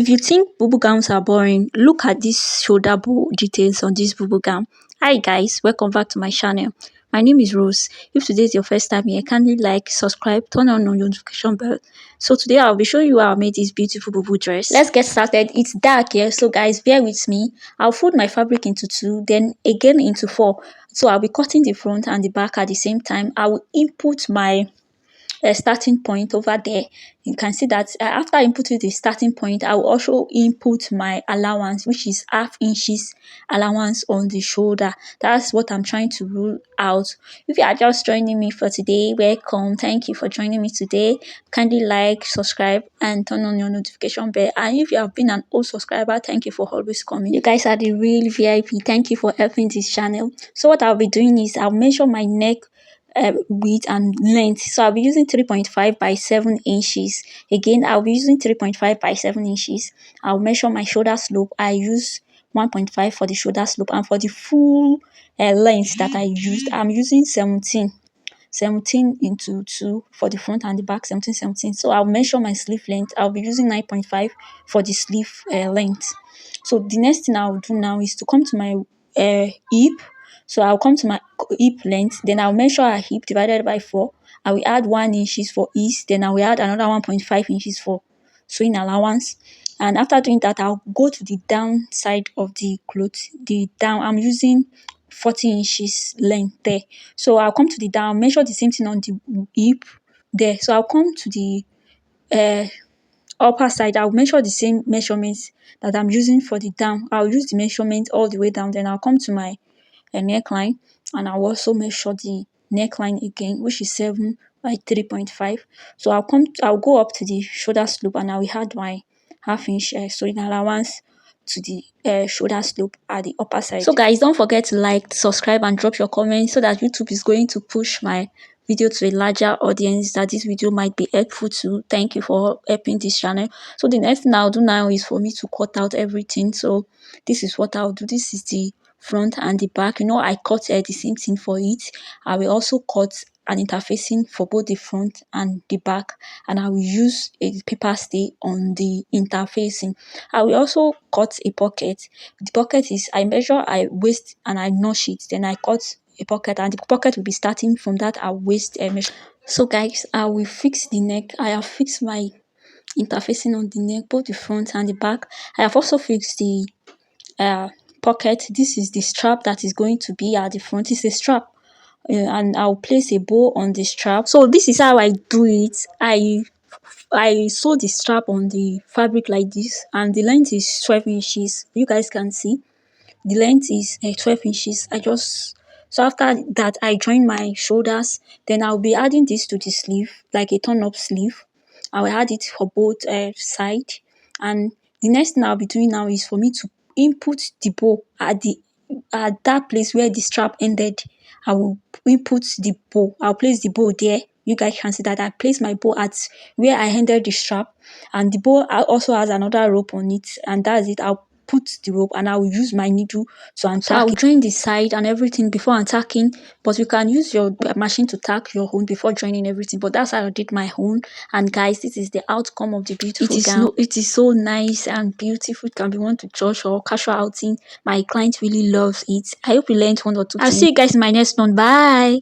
If you think Bubu gowns are boring, look at this shoulder bow details on this Bubu gown. Hi guys, welcome back to my channel. My name is Rose. If today is your first time here, kindly like, subscribe, turn on the notification bell. So today I'll be showing you how I made this beautiful Bubu dress. Let's get started. It's dark here, so guys bear with me. I'll fold my fabric into 2, then again into 4. So I'll be cutting the front and the back at the same time. I will input my starting point over there. You can see that after inputting the starting point, I will also input my allowance, which is ½ inches allowance on the shoulder. That's what I'm trying to rule out. If you are just joining me for today, welcome. Thank you for joining me today. Kindly like, subscribe, and turn on your notification bell. And if you have been an old subscriber, thank you for always coming. You guys are the real VIP. Thank you for helping this channel. So what I'll be doing is I'll measure my neck width and length. So I'll be using 3.5 by 7 inches. Again, I'll be using 3.5 by 7 inches. I'll measure my shoulder slope. I use 1.5 for the shoulder slope, and for the full length that I used, I'm using 17 into 2 for the front and the back, 17. So I'll measure my sleeve length. I'll be using 9.5 for the sleeve length. So the next thing I'll do now is to come to my hip. So I'll come to my hip length, then I'll measure a hip divided by 4. I will add 1 inches for east, then I will add another 1.5 inches for sewing allowance. And after doing that, I'll go to the down side of the cloth. The down, I'm using 40 inches length there. So I'll come to the down, measure the same thing on the hip there. So I'll come to the upper side. I'll measure the same measurements that I'm using for the down. I'll use the measurement all the way down. Then I'll come to my neckline, and I'll also measure the neckline again, which is 7 by 3.5. So I'll go up to the shoulder slope, and I will add my ½ inch sewing allowance to the shoulder slope at the upper side. So guys, don't forget to like, subscribe, and drop your comments so that YouTube is going to push my video to a larger audience that this video might be helpful to. Thank you for helping this channel. So the next thing I'll do now is for me to cut out everything. So this is what I'll do. This is the front and the back. I cut the same thing for it. I will also cut an interfacing for both the front and the back, and I will use a paper stay on the interfacing. I will also cut a pocket. The pocket is, I measure I waist and I notch it, then I cut a pocket, and the pocket will be starting from that waist measure. So guys, I will fix the neck. I have fixed my interfacing on the neck, both the front and the back. I have also fixed the pocket. This is the strap that is going to be at the front. It's a strap, and I'll place a bow on the strap. So this is how I do it. I sew the strap on the fabric like this, and the length is 12 inches. You guys can see the length is 12 inches. So after that, I join my shoulders. Then I'll be adding this to the sleeve, like a turn up sleeve. I will add it for both sides. And the next thing I'll be doing now is for me to input the bow at that place where the strap ended. I will input the bow. I'll place the bow there. You guys can see that I place my bow at where I ended the strap, and the bow also has another rope on it, and that's it. I'll put the rope, and I will use my needle to untack. So I'll join the side and everything before untacking, but you can use your machine to tack your own before joining everything. But that's how I did my own. And guys, this is the outcome of the beautiful gown. It is so nice and beautiful. It can be worn to church or casual outing. My client really loves it. I hope you learned 1 or 2 things. I'll see you guys in my next one. Bye.